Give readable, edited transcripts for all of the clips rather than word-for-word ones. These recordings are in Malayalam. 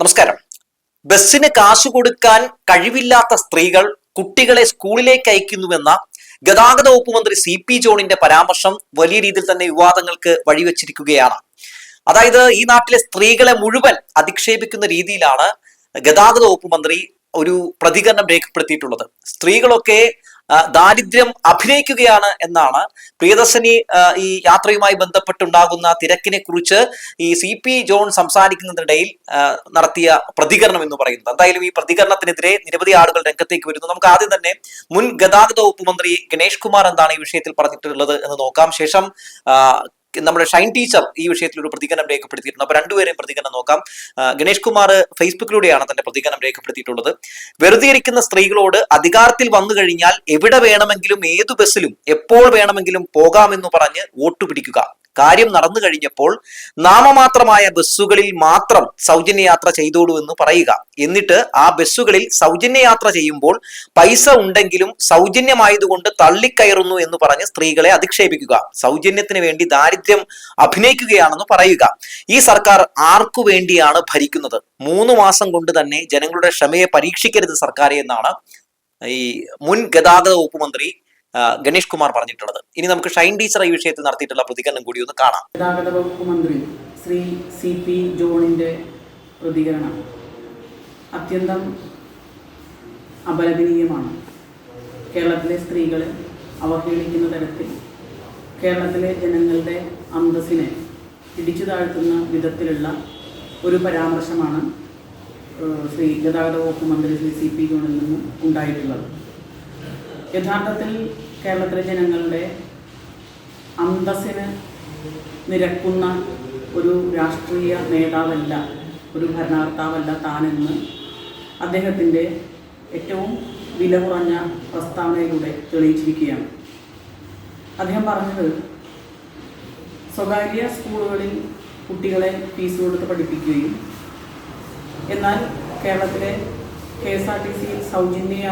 നമസ്കാരം. ബസ്സിന് കാശ് കൊടുക്കാൻ കഴിവില്ലാത്ത സ്ത്രീകൾ കുട്ടികളെ സ്കൂളിലേക്ക് അയക്കുന്നുവെന്ന ഗതാഗത വകുപ്പ് മന്ത്രി CP ജോണിന്റെ പരാമർശം വലിയ രീതിയിൽ തന്നെ വിവാദങ്ങൾക്ക് വഴിവെച്ചിരിക്കുകയാണ്. അതായത് ഈ നാട്ടിലെ സ്ത്രീകളെ മുഴുവൻ അധിക്ഷേപിക്കുന്ന രീതിയിലാണ് ഗതാഗത വകുപ്പ് മന്ത്രി ഒരു പ്രതികരണം രേഖപ്പെടുത്തിയിട്ടുള്ളത്. സ്ത്രീകളൊക്കെ ദാരിദ്ര്യം അഭിനയിക്കുകയാണ് എന്നാണ് പ്രിയദർശിനി ഈ യാത്രയുമായി ബന്ധപ്പെട്ടുണ്ടാകുന്ന തിരക്കിനെ കുറിച്ച് ഈ CP ജോൺ സംസാരിക്കുന്നതിനിടയിൽ നടത്തിയ പ്രതികരണം എന്ന് പറയുന്നത്. എന്തായാലും ഈ പ്രതികരണത്തിനെതിരെ നിരവധി ആളുകൾ രംഗത്തേക്ക് വരുന്നു. നമുക്ക് ആദ്യം തന്നെ മുൻ ഗതാഗത വകുപ്പ് മന്ത്രി ഗണേഷ് കുമാർ എന്താണ് ഈ വിഷയത്തിൽ പറഞ്ഞിട്ടുള്ളത് എന്ന് നോക്കാം. ശേഷം നമ്മുടെ ഷൈൻ ടീച്ചർ ഈ വിഷയത്തിൽ ഒരു പ്രതികരണം രേഖപ്പെടുത്തിയിട്ടുണ്ട്. അപ്പൊ രണ്ടുപേരെയും പ്രതികരണം നോക്കാം. ഗണേഷ് കുമാർ ഫേസ്ബുക്കിലൂടെയാണ് തന്റെ പ്രതികരണം രേഖപ്പെടുത്തിയിട്ടുള്ളത്. വെറുതെ ഇരിക്കുന്ന സ്ത്രീകളോട് അധികാരത്തിൽ വന്നു കഴിഞ്ഞാൽ എവിടെ വേണമെങ്കിലും ഏതു ബസ്സിലും എപ്പോൾ വേണമെങ്കിലും പോകാമെന്ന് പറഞ്ഞ് വോട്ട് പിടിക്കുക. കാര്യം നടന്നു കഴിഞ്ഞപ്പോൾ നാമമാത്രമായ ബസ്സുകളിൽ മാത്രം സൗജന്യ യാത്ര ചെയ്തോളൂ എന്ന് പറയുക. എന്നിട്ട് ആ ബസ്സുകളിൽ സൗജന്യ യാത്ര ചെയ്യുമ്പോൾ പൈസ ഉണ്ടെങ്കിലും സൗജന്യമായതുകൊണ്ട് തള്ളിക്കയറുന്നു എന്ന് പറഞ്ഞ് സ്ത്രീകളെ അധിക്ഷേപിക്കുക. സൗജന്യത്തിന് വേണ്ടി ദാരിദ്ര്യം അഭിനയിക്കുകയാണെന്ന് പറയുക. ഈ സർക്കാർ ആർക്കു വേണ്ടിയാണ് ഭരിക്കുന്നത്? 3 മാസം കൊണ്ട് തന്നെ ജനങ്ങളുടെ ക്ഷമയെ പരീക്ഷിക്കരുത് സർക്കാരെ എന്നാണ് ഈ മുൻ ഗതാഗത വകുപ്പ് മന്ത്രി ഗണേഷ് കുമാർ പറഞ്ഞിട്ടുള്ളത്. ഇനി നമുക്ക് ഷൈൻ ടീച്ചർ ഈ വിഷയത്തിൽ നടത്തിയിട്ടുള്ള പ്രതികരണം കൂടി ഒന്ന് കാണാം. ഗതാഗത വകുപ്പ് മന്ത്രി ശ്രീ CP ജോണിന്റെ പ്രതികരണം അത്യന്തം അപലപനീയമാണ്. കേരളത്തിലെ സ്ത്രീകളെ അവഹേളിക്കുന്ന തരത്തിൽ കേരളത്തിലെ ജനങ്ങളുടെ അന്തസ്സിനെ ഇടിച്ചു താഴ്ത്തുന്ന വിധത്തിലുള്ള ഒരു പരാമർശമാണ് ശ്രീ ഗതാഗത വകുപ്പ് മന്ത്രി ശ്രീ CP ജോണിൽ നിന്നും ഉണ്ടായിട്ടുള്ളത്. യഥാർത്ഥത്തിൽ കേരളത്തിലെ ജനങ്ങളുടെ അന്തസ്സിന് നിരക്കുന്ന ഒരു രാഷ്ട്രീയ നേതാവല്ല, ഒരു ഭരണകർത്താവല്ല താനെന്ന് അദ്ദേഹത്തിൻ്റെ ഏറ്റവും വില കുറഞ്ഞ പ്രസ്താവനയിലൂടെ തെളിയിച്ചിരിക്കുകയാണ്. അദ്ദേഹം പറഞ്ഞത് സ്വകാര്യ സ്കൂളുകളിൽ കുട്ടികളെ ഫീസ് കൊടുത്ത് പഠിപ്പിക്കുകയും എന്നാൽ കേരളത്തിലെ KSRTCയിൽ സൗജന്യ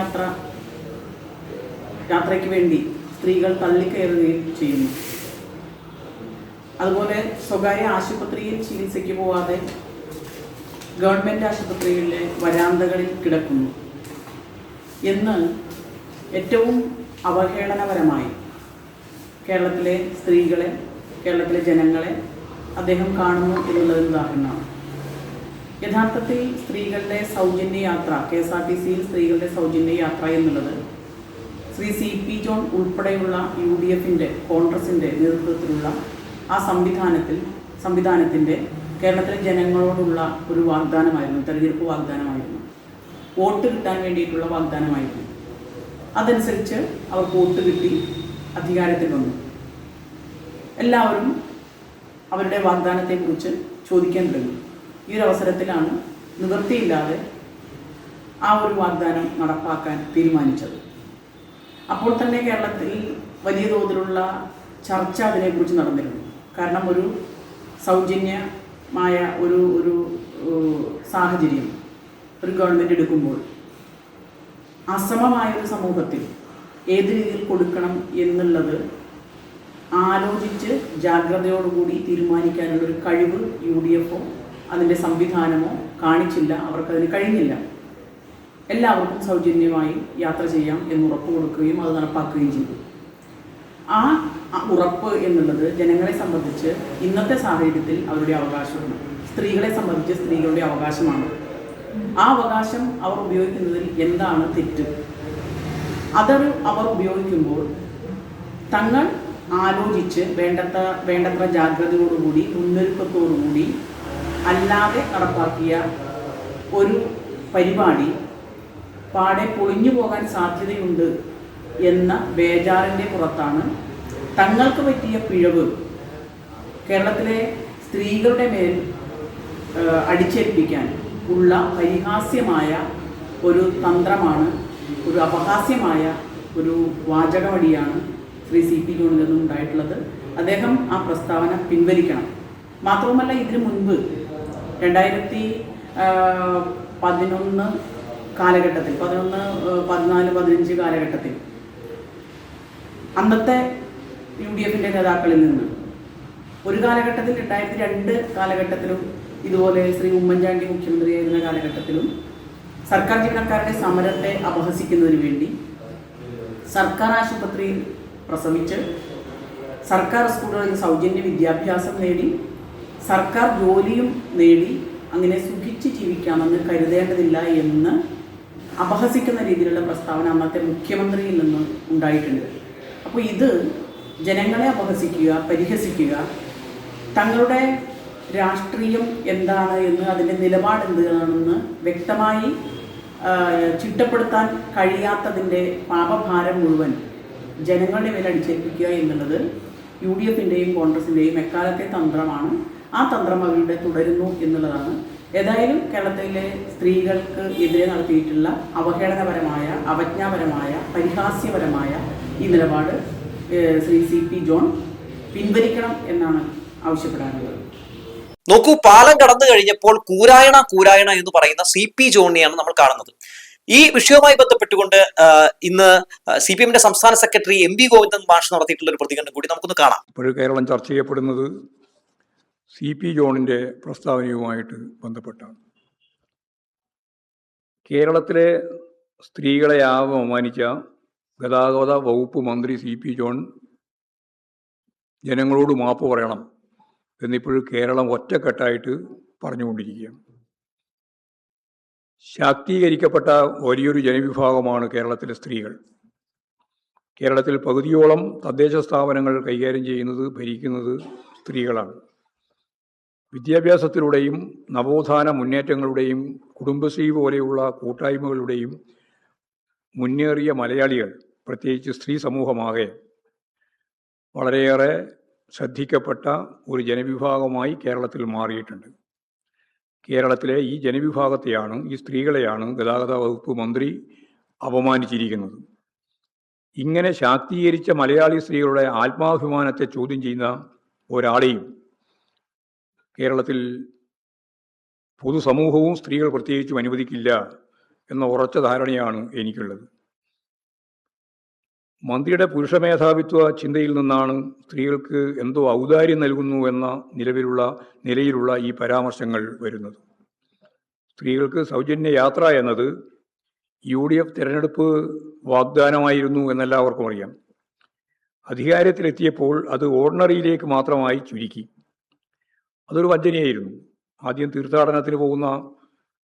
യാത്രയ്ക്ക് വേണ്ടി സ്ത്രീകൾ തള്ളിക്കയറുകയും ചെയ്യുന്നു. അതുപോലെ സ്വകാര്യ ആശുപത്രിയിൽ ചികിത്സയ്ക്ക് പോവാതെ ഗവൺമെൻറ് ആശുപത്രികളിലെ വരാന്തകളിൽ കിടക്കുന്നു എന്ന് ഏറ്റവും അവഹേളനപരമായി കേരളത്തിലെ സ്ത്രീകളെ, കേരളത്തിലെ ജനങ്ങളെ അദ്ദേഹം കാണുന്നു എന്നുള്ളതിന് ഉദാഹരണമാണ്. യഥാർത്ഥത്തിൽ സ്ത്രീകളുടെ സൗജന്യ യാത്ര, KSRTCയിൽ സ്ത്രീകളുടെ സൗജന്യ യാത്ര എന്നുള്ളത് ശ്രീ CP ജോൺ ഉൾപ്പെടെയുള്ള UDFിൻ്റെ കോൺഗ്രസിൻ്റെ നേതൃത്വത്തിലുള്ള ആ സംവിധാനത്തിൻ്റെ കേരളത്തിലെ ജനങ്ങളോടുള്ള ഒരു വാഗ്ദാനമായിരുന്നു, തെരഞ്ഞെടുപ്പ് വാഗ്ദാനമായിരുന്നു, വോട്ട് കിട്ടാൻ വേണ്ടിയിട്ടുള്ള വാഗ്ദാനമായിരുന്നു. അതനുസരിച്ച് അവർക്ക് വോട്ട് കിട്ടി അധികാരത്തിൽ വന്നു. എല്ലാവരും അവരുടെ വാഗ്ദാനത്തെക്കുറിച്ച് ചോദിക്കാൻ തുടങ്ങി. ഈ ഒരു അവസരത്തിലാണ് നിവൃത്തിയില്ലാതെ ആ ഒരു വാഗ്ദാനം നടപ്പാക്കാൻ തീരുമാനിച്ചത്. അപ്പോൾ തന്നെ കേരളത്തിൽ വലിയ തോതിലുള്ള ചർച്ച അതിനെക്കുറിച്ച് നടന്നിരുന്നു. കാരണം ഒരു സൗജന്യമായ ഒരു സാഹചര്യം ഒരു ഗവൺമെൻറ് എടുക്കുമ്പോൾ അസമമായൊരു സമൂഹത്തിൽ ഏത് രീതിയിൽ കൊടുക്കണം എന്നുള്ളത് ആലോചിച്ച് ജാഗ്രതയോടുകൂടി തീരുമാനിക്കാനുള്ളൊരു കഴിവ് UDFോ അതിൻ്റെ സംവിധാനമോ കാണിച്ചില്ല. അവർക്കതിന് കഴിഞ്ഞില്ല. എല്ലാവർക്കും സൗജന്യമായി യാത്ര ചെയ്യാം എന്ന് ഉറപ്പ് കൊടുക്കുകയും അത് നടപ്പാക്കുകയും ചെയ്തു. ആ ഉറപ്പ് എന്നുള്ളത് ജനങ്ങളെ സംബന്ധിച്ച് ഇന്നത്തെ സാഹചര്യത്തിൽ അവരുടെ അവകാശമാണ്. സ്ത്രീകളെ സംബന്ധിച്ച് സ്ത്രീകളുടെ അവകാശമാണ്. ആ അവകാശം അവർ ഉപയോഗിക്കുന്നതിൽ എന്താണ് തെറ്റ്? അവർ ഉപയോഗിക്കുമ്പോൾ തങ്ങൾ ആലോചിച്ച് വേണ്ടത്ര ജാഗ്രതയോടുകൂടി മുന്നൊരുക്കത്തോടുകൂടി അല്ലാതെ നടപ്പാക്കിയ ഒരു പരിപാടി പാടെ പൊളിഞ്ഞു പോകാൻ സാധ്യതയുണ്ട് എന്ന ബേജാറിൻ്റെ പുറത്താണ് തങ്ങൾക്ക് പറ്റിയ പിഴവ് കേരളത്തിലെ സ്ത്രീകളുടെ മേൽ അടിച്ചേൽപ്പിക്കാൻ ഉള്ള പരിഹാസ്യമായ ഒരു തന്ത്രമാണ്, ഒരു അപഹാസ്യമായ ഒരു വാചകമടിയാണ് ശ്രീ CP ജോണിൽ നിന്നും ഉണ്ടായിട്ടുള്ളത്. അദ്ദേഹം ആ പ്രസ്താവന പിൻവലിക്കണം. മാത്രവുമല്ല, ഇതിനു മുൻപ് 2011 കാലഘട്ടത്തിൽ 11, 14, 15 കാലഘട്ടത്തിൽ അന്നത്തെ UDFിൻ്റെ നേതാക്കളിൽ നിന്ന് ഒരു കാലഘട്ടത്തിൽ 2002 കാലഘട്ടത്തിലും ഇതുപോലെ ശ്രീ ഉമ്മൻചാണ്ടി മുഖ്യമന്ത്രിയായിരുന്ന കാലഘട്ടത്തിലും സർക്കാർ ജീവനക്കാരുടെ സമരത്തെ അപഹസിക്കുന്നതിന് വേണ്ടി സർക്കാർ ആശുപത്രിയിൽ പ്രസവിച്ച് സർക്കാർ സ്കൂളുകളിൽ സൗജന്യ വിദ്യാഭ്യാസം നേടി സർക്കാർ ജോലിയും നേടി അങ്ങനെ സുഖിച്ച് ജീവിക്കാമെന്ന് കരുതേണ്ടതില്ല എന്ന് അപഹസിക്കുന്ന രീതിയിലുള്ള പ്രസ്താവന അന്നത്തെ മുഖ്യമന്ത്രിയിൽ നിന്ന് ഉണ്ടായിട്ടുണ്ട്. അപ്പോൾ ഇത് ജനങ്ങളെ അപഹസിക്കുക, പരിഹസിക്കുക, തങ്ങളുടെ രാഷ്ട്രീയം എന്താണ് എന്ന് അതിൻ്റെ നിലപാട് എന്താണെന്ന് വ്യക്തമായി ചിട്ടപ്പെടുത്താൻ കഴിയാത്തതിൻ്റെ പാപഭാരം മുഴുവൻ ജനങ്ങളുടെ മേൽ അടിച്ചേൽപ്പിക്കുക എന്നുള്ളത് UDFിൻ്റെയും കോൺഗ്രസിൻ്റെയും എക്കാലത്തെ തന്ത്രമാണ്. ആ തന്ത്രം അവരുടെ തുടരുന്നു എന്നുള്ളതാണ്. ഏതായാലും കേരളത്തിലെ സ്ത്രീകൾക്ക് എതിരെ നടത്തിയിട്ടുള്ള അവഹേളനപരമായ, അവജ്ഞാപരമായ, പരിഹാസ്യപരമായ ഈ നിലപാട് ശ്രീ CP ജോൺ പിൻവലിക്കണം എന്നാണ് ആവശ്യപ്പെടാനുള്ളത്. നോക്കൂ, പാലം കടന്നു കഴിഞ്ഞപ്പോൾ കൂരായണ എന്ന് പറയുന്ന CP ജോണിനെയാണ് നമ്മൾ കാണുന്നത്. ഈ വിഷയവുമായി ബന്ധപ്പെട്ടുകൊണ്ട് ഇന്ന് CPMന്റെ സംസ്ഥാന സെക്രട്ടറി MV ഗോവിന്ദൻ മാഷ് നടത്തിയിട്ടുള്ള ഒരു പ്രതികരണം കൂടി നമുക്കൊന്ന് കാണാം. ഇപ്പോഴും കേരളം ചർച്ച ചെയ്യപ്പെടുന്നത് CP ജോണിന്റെ പ്രസ്താവനയുമായിട്ട് ബന്ധപ്പെട്ടാണ്. കേരളത്തിലെ സ്ത്രീകളെ അവമാനിച്ച ഗതാഗത വകുപ്പ് മന്ത്രി CP ജോൺ ജനങ്ങളോട് മാപ്പ് പറയണം എന്നിപ്പോഴും കേരളം ഒറ്റക്കെട്ടായിട്ട് പറഞ്ഞുകൊണ്ടിരിക്കുകയാണ്. ശാക്തീകരിക്കപ്പെട്ട വലിയൊരു ജനവിഭാഗമാണ് കേരളത്തിലെ സ്ത്രീകൾ. കേരളത്തിൽ പകുതിയോളം തദ്ദേശ സ്ഥാപനങ്ങൾ കൈകാര്യം ചെയ്യുന്നത്, ഭരിക്കുന്നത് സ്ത്രീകളാണ്. വിദ്യാഭ്യാസത്തിലൂടെയും നവോത്ഥാന മുന്നേറ്റങ്ങളുടെയും കുടുംബശ്രീ പോലെയുള്ള കൂട്ടായ്മകളുടെയും മുന്നേറിയ മലയാളികൾ, പ്രത്യേകിച്ച് സ്ത്രീ സമൂഹമാകെ വളരെയേറെ ശ്രദ്ധിക്കപ്പെട്ട ഒരു ജനവിഭാഗമായി കേരളത്തിൽ മാറിയിട്ടുണ്ട്. കേരളത്തിലെ ഈ ജനവിഭാഗത്തെയാണ്, ഈ സ്ത്രീകളെയാണ് ഗതാഗത വകുപ്പ് മന്ത്രി അപമാനിച്ചിരിക്കുന്നത്. ഇങ്ങനെ ശാക്തീകരിച്ച മലയാളി സ്ത്രീകളുടെ ആത്മാഭിമാനത്തെ ചോദ്യം ചെയ്യുന്ന ഒരാളെയും കേരളത്തിൽ പൊതുസമൂഹവും സ്ത്രീകൾ പ്രത്യേകിച്ചും അനുവദിക്കില്ല എന്ന ഉറച്ച ധാരണയാണ് എനിക്കുള്ളത്. മന്ത്രിയുടെ പുരുഷ മേധാവിത്വ ചിന്തയിൽ നിന്നാണ് സ്ത്രീകൾക്ക് എന്തോ ഔദാര്യം നൽകുന്നു എന്ന നിലയിലുള്ള ഈ പരാമർശങ്ങൾ വരുന്നത്. സ്ത്രീകൾക്ക് സൗജന്യ യാത്ര എന്നത് UDF തിരഞ്ഞെടുപ്പ് വാഗ്ദാനമായിരുന്നു എന്നെല്ലാവർക്കും അറിയാം. അധികാരത്തിലെത്തിയപ്പോൾ അത് ഓർഡിനറിയിലേക്ക് മാത്രമായി ചുരുക്കി. അതൊരു വഞ്ചനയായിരുന്നു. ആദ്യം തീർത്ഥാടനത്തിന് പോകുന്ന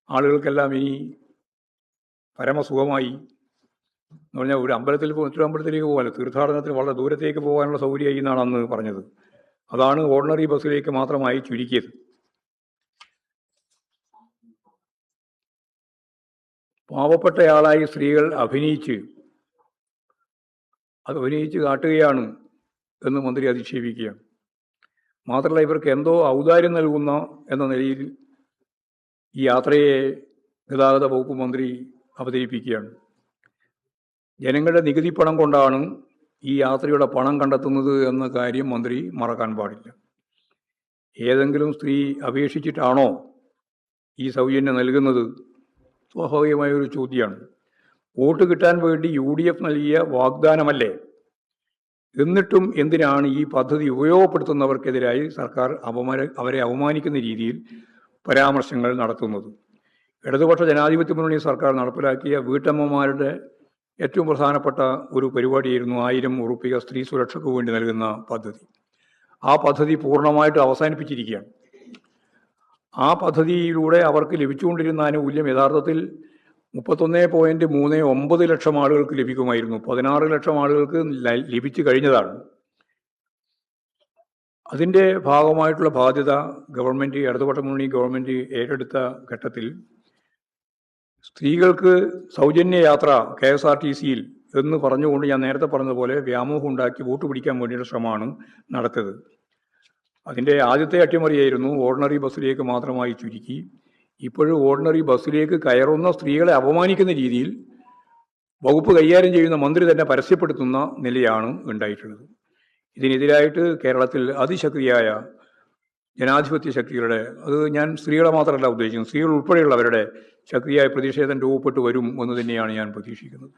ആളുകൾക്കെല്ലാം ഇനി പരമസുഖമായി എന്ന് പറഞ്ഞാൽ ഒരു മറ്റൊരു അമ്പലത്തിലേക്ക് പോകാനല്ല, തീർത്ഥാടനത്തിന് വളരെ ദൂരത്തേക്ക് പോകാനുള്ള സൗകര്യമായി എന്നാണ് അന്ന് പറഞ്ഞത്. അതാണ് ഓർഡിനറി ബസ്സിലേക്ക് മാത്രമായി ചുരുക്കിയത്. പാവപ്പെട്ടയാളായി സ്ത്രീകൾ അഭിനയിച്ച് കാട്ടുകയാണ് എന്ന് മന്ത്രി അധിക്ഷേപിക്കുകയാണ്. മാത്രമല്ല, ഇവർക്ക് എന്തോ ഔദാര്യം നൽകുന്ന എന്ന നിലയിൽ ഈ യാത്രയെ ഗതാഗത വകുപ്പ് മന്ത്രി അവതരിപ്പിക്കുകയാണ്. ജനങ്ങളുടെ നികുതി പണം കൊണ്ടാണ് ഈ യാത്രയുടെ പണം കണ്ടെത്തുന്നത് എന്ന കാര്യം മന്ത്രി മറക്കാൻ പാടില്ല. ഏതെങ്കിലും സ്ത്രീ അപേക്ഷിച്ചിട്ടാണോ ഈ സൗജന്യം നൽകുന്നത്? സ്വാഭാവികമായ ഒരു ചോദ്യമാണ്. വോട്ട് കിട്ടാൻ വേണ്ടി UDF നൽകിയ വാഗ്ദാനമല്ലേ? എന്നിട്ടും എന്തിനാണ് ഈ പദ്ധതി ഉപയോഗപ്പെടുത്തുന്നവർക്കെതിരായി സർക്കാർ അവരെ അവമാനിക്കുന്ന രീതിയിൽ പരാമർശങ്ങൾ നടത്തുന്നത്? ഇടതുപക്ഷ ജനാധിപത്യ മുന്നണി സർക്കാർ നടപ്പിലാക്കിയ വീട്ടമ്മമാരുടെ ഏറ്റവും പ്രധാനപ്പെട്ട ഒരു പരിപാടിയായിരുന്നു 1000 ഉറുപ്പിക സ്ത്രീ സുരക്ഷയ്ക്ക് വേണ്ടി നൽകുന്ന പദ്ധതി. ആ പദ്ധതി പൂർണ്ണമായിട്ട് അവസാനിപ്പിച്ചിരിക്കുകയാണ്. ആ പദ്ധതിയിലൂടെ അവർക്ക് ലഭിച്ചുകൊണ്ടിരുന്ന ആനുകൂല്യം യഥാർത്ഥത്തിൽ 31.39 ലക്ഷം ആളുകൾക്ക് ലഭിക്കുമായിരുന്നു. 16 ലക്ഷം ആളുകൾക്ക് ലഭിച്ചു കഴിഞ്ഞതാണ്. അതിൻ്റെ ഭാഗമായിട്ടുള്ള ബാധ്യത ഇടതുപക്ഷ മുന്നണി ഗവൺമെൻറ് ഏറ്റെടുത്ത ഘട്ടത്തിൽ സ്ത്രീകൾക്ക് സൗജന്യ യാത്ര KSRTCയിൽ എന്ന് പറഞ്ഞുകൊണ്ട് ഞാൻ നേരത്തെ പറഞ്ഞതുപോലെ വ്യാമോഹം ഉണ്ടാക്കി വോട്ട് പിടിക്കാൻ വേണ്ടിയുള്ള ശ്രമമാണ് നടത്തിയത്. അതിൻ്റെ ആദ്യത്തെ അട്ടിമറിയായിരുന്നു ഓർഡിനറി ബസ്സിലേക്ക് മാത്രമായി ചുരുക്കി. ഇപ്പോഴും ഓർഡിനറി ബസ്സിലേക്ക് കയറുന്ന സ്ത്രീകളെ അപമാനിക്കുന്ന രീതിയിൽ വകുപ്പ് കൈകാര്യം ചെയ്യുന്ന മന്ത്രി തന്നെ പരസ്യപ്പെടുത്തുന്ന നിലയാണ് ഉണ്ടായിട്ടുള്ളത്. ഇതിനെതിരായിട്ട് കേരളത്തിൽ അതിശക്തിയായ ജനാധിപത്യ ശക്തികളുടെ, അത് ഞാൻ സ്ത്രീകളെ മാത്രമല്ല ഉദ്ദേശിക്കുന്നത്, സ്ത്രീകൾ ഉൾപ്പെടെയുള്ളവരുടെ ശക്തിയായ പ്രതിഷേധം രൂപപ്പെട്ടു വരും എന്ന് തന്നെയാണ് ഞാൻ പ്രതീക്ഷിക്കുന്നത്.